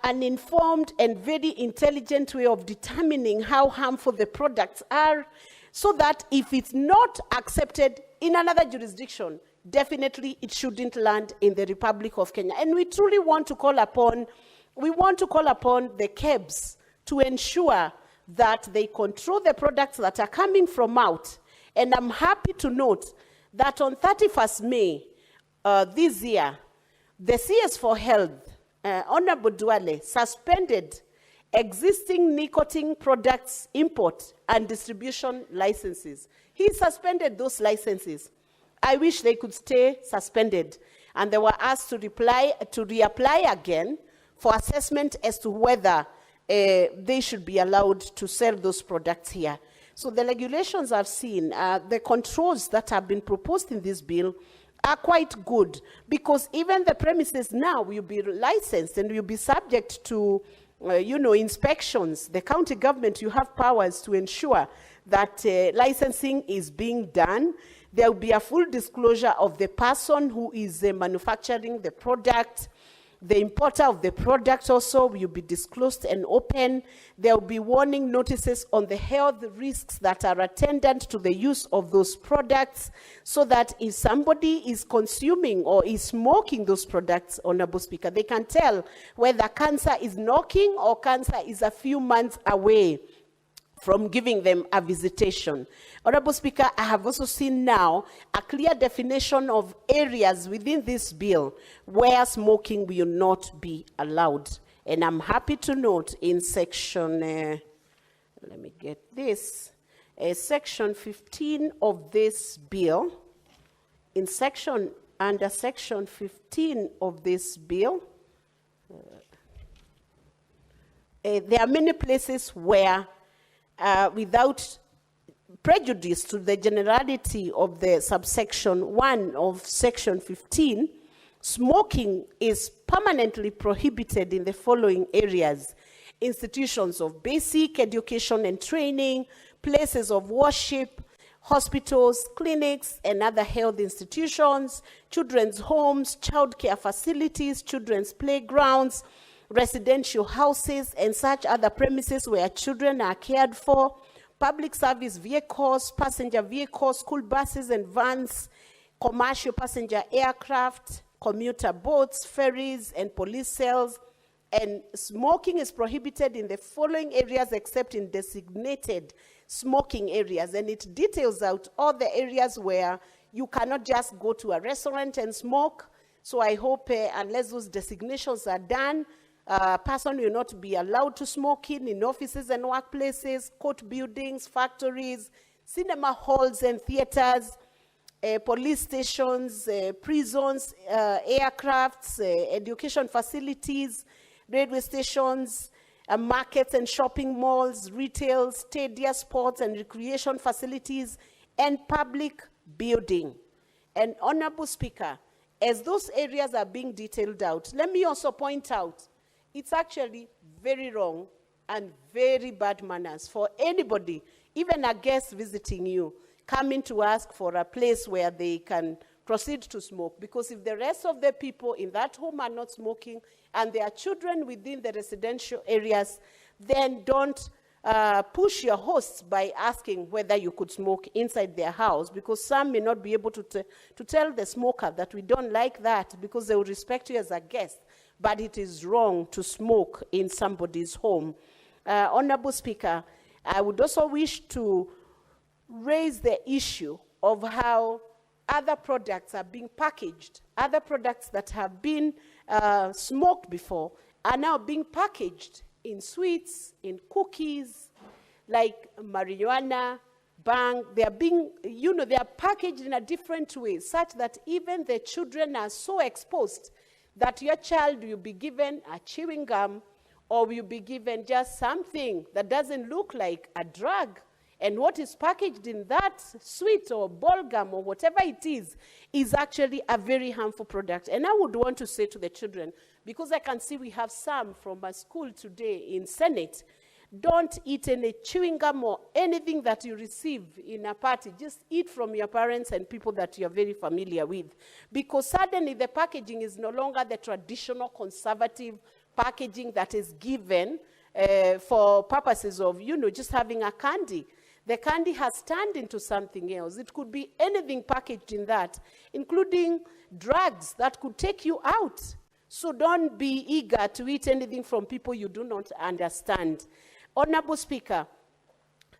an informed and very intelligent way of determining how harmful the products are, so that if it's not accepted in another jurisdiction, definitely it shouldn't land in the Republic of Kenya. And we truly want to call upon, the KEBS to ensure that they control the products that are coming from out. And I'm happy to note that on 31st May this year, the CS for Health, Honorable Duale, suspended existing nicotine products import and distribution licenses. He suspended those licenses. I wish they could stay suspended, and they were asked to reapply again for assessment as to whether they should be allowed to sell those products here. So the regulations I've seen, the controls that have been proposed in this bill are quite good, because even the premises now will be licensed and will be subject to inspections. The county government, you have powers to ensure that licensing is being done. There will be a full disclosure of the person who is manufacturing the product. The importer of the product also will be disclosed and open. There will be warning notices on the health risks that are attendant to the use of those products, so that if somebody is consuming or is smoking those products, Honorable Speaker, they can tell whether cancer is knocking or cancer is a few months away from giving them a visitation. Honorable Speaker, I have also seen now a clear definition of areas within this bill where smoking will not be allowed. And I'm happy to note in section, let me get this, section 15 of this bill, under section 15 of this bill, there are many places where without prejudice to the generality of the subsection 1 of section 15, smoking is permanently prohibited in the following areas: institutions of basic education and training, places of worship, hospitals, clinics, and other health institutions, children's homes, childcare facilities, children's playgrounds, residential houses, and such other premises where children are cared for, public service vehicles, passenger vehicles, school buses and vans, commercial passenger aircraft, commuter boats, ferries, and police cells. And smoking is prohibited in the following areas except in designated smoking areas. And it details out all the areas where you cannot just go to a restaurant and smoke. So I hope unless those designations are done, a person will not be allowed to smoke in offices and workplaces, court buildings, factories, cinema halls and theaters, police stations, prisons, aircrafts, education facilities, railway stations, markets and shopping malls, retail, stadia, sports and recreation facilities, and public building. And Honorable Speaker, as those areas are being detailed out, let me also point out it's actually very wrong and very bad manners for anybody, even a guest visiting you, coming to ask for a place where they can proceed to smoke. Because if the rest of the people in that home are not smoking and there are children within the residential areas, then don't push your hosts by asking whether you could smoke inside their house, because some may not be able to tell the smoker that we don't like that, because they will respect you as a guest. But it is wrong to smoke in somebody's home. Honorable Speaker, I would also wish to raise the issue of how other products are being packaged. Other products that have been smoked before are now being packaged in sweets, in cookies, like marijuana, bang. They are being, they are packaged in a different way, such that even the children are so exposed that your child will be given a chewing gum or will be given just something that doesn't look like a drug. And what is packaged in that sweet or ball gum or whatever it is actually a very harmful product. And I would want to say to the children, because I can see we have some from a school today in Senate, don't eat any chewing gum or anything that you receive in a party. Just eat from your parents and people that you're very familiar with. Because suddenly the packaging is no longer the traditional conservative packaging that is given for purposes of, just having a candy. The candy has turned into something else. It could be anything packaged in that, including drugs that could take you out. So don't be eager to eat anything from people you do not understand. Honorable Speaker,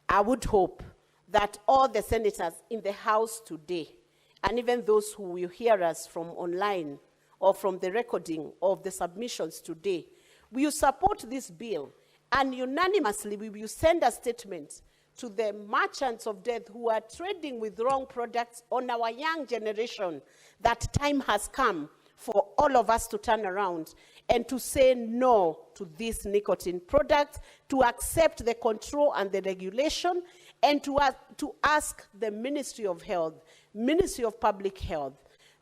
I would hope that all the senators in the House today, and even those who will hear us from online or from the recording of the submissions today, will support this bill, and unanimously we will send a statement to the merchants of death who are trading with wrong products on our young generation, that time has come for all of us to turn around and to say no to this nicotine product, to accept the control and the regulation, and to ask the Ministry of Health, Ministry of Public Health,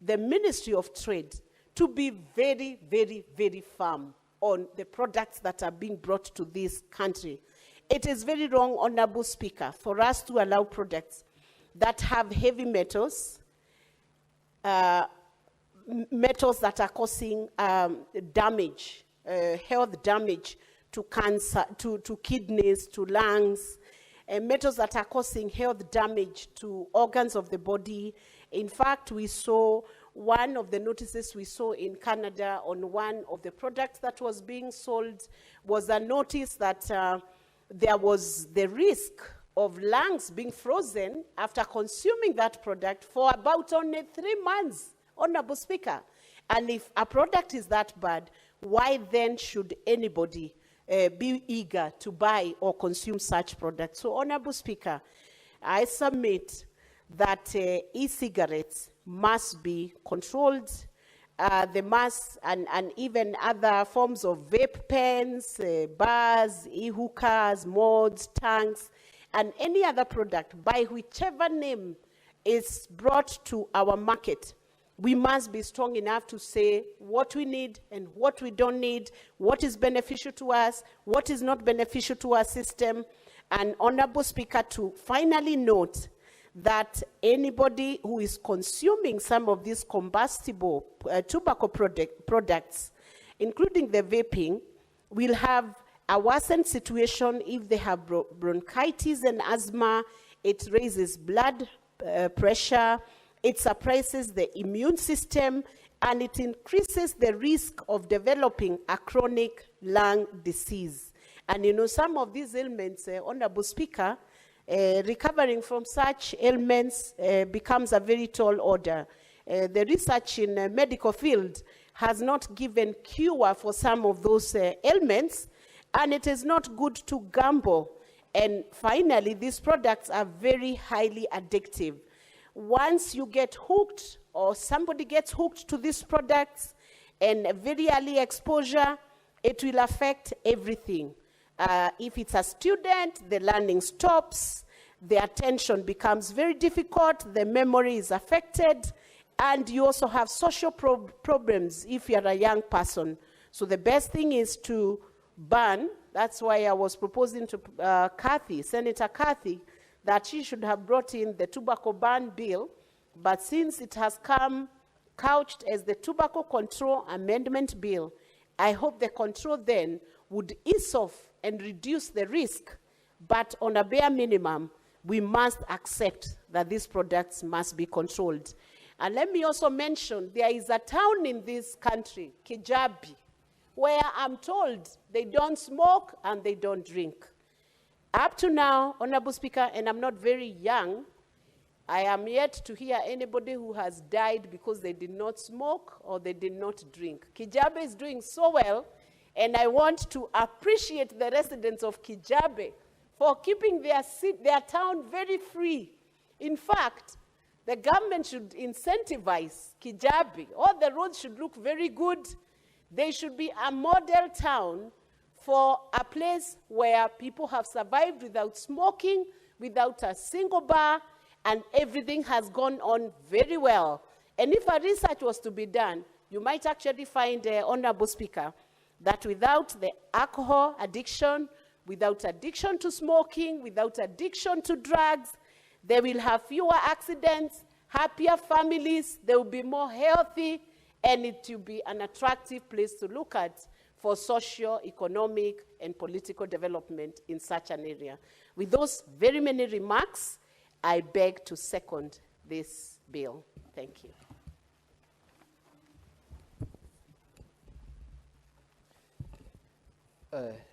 the Ministry of Trade to be very, very, very firm on the products that are being brought to this country. It is very wrong, Honorable Speaker, for us to allow products that have heavy metals, metals that are causing damage, health damage to cancer, to kidneys, to lungs, metals that are causing health damage to organs of the body. In fact, we saw one of the notices we saw in Canada on one of the products that was being sold was a notice that there was the risk of lungs being frozen after consuming that product for about only 3 months, Honorable Speaker. And if a product is that bad, why then should anybody be eager to buy or consume such products? So, Honorable Speaker, I submit that e-cigarettes must be controlled. They must, and even other forms of vape pens, bars, e-hookahs, mods, tanks, and any other product by whichever name is brought to our market. We must be strong enough to say what we need and what we don't need, what is beneficial to us, what is not beneficial to our system. And Honorable Speaker, to finally note that anybody who is consuming some of these combustible tobacco products, including the vaping, will have a worsened situation if they have bronchitis and asthma. It raises blood pressure, it suppresses the immune system, and it increases the risk of developing a chronic lung disease. And some of these ailments, Honorable Speaker, recovering from such ailments becomes a very tall order. The research in the medical field has not given cure for some of those ailments, and it is not good to gamble. And finally, these products are very highly addictive. Once you get hooked, or somebody gets hooked to these products, and very early exposure, it will affect everything. If it's a student, the learning stops, the attention becomes very difficult, the memory is affected, and you also have social problems if you're a young person. So the best thing is to ban. That's why I was proposing to Senator Kathy, that she should have brought in the tobacco ban bill, but since it has come couched as the Tobacco Control Amendment Bill, I hope the control then would ease off and reduce the risk, but on a bare minimum, we must accept that these products must be controlled. And let me also mention, there is a town in this country, Kijabi, where I'm told they don't smoke and they don't drink. Up to now, Honorable Speaker, and I'm not very young, I am yet to hear anybody who has died because they did not smoke or they did not drink. Kijabe is doing so well, and I want to appreciate the residents of Kijabe for keeping their town very free. In fact, the government should incentivize Kijabe. All the roads should look very good. They should be a model town for a place where people have survived without smoking, without a single bar, and everything has gone on very well. And if a research was to be done, you might actually find, Honorable Speaker, that without the alcohol addiction, without addiction to smoking, without addiction to drugs, they will have fewer accidents, happier families, they will be more healthy, and it will be an attractive place to look at for socio-economic and political development in such an area. With those very many remarks, I beg to second this bill. Thank you.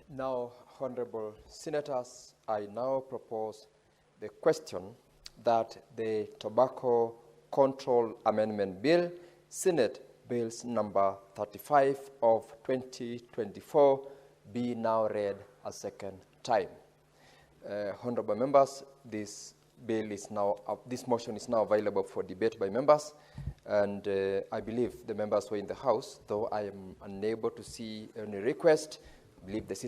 Now, honorable senators, I now propose the question that the Tobacco Control Amendment Bill, Senate Bills number 35 of 2024, be now read a second time. Honorable members, this bill is now, this motion is now available for debate by members, and I believe the members were in the House, though I am unable to see any request. I believe the system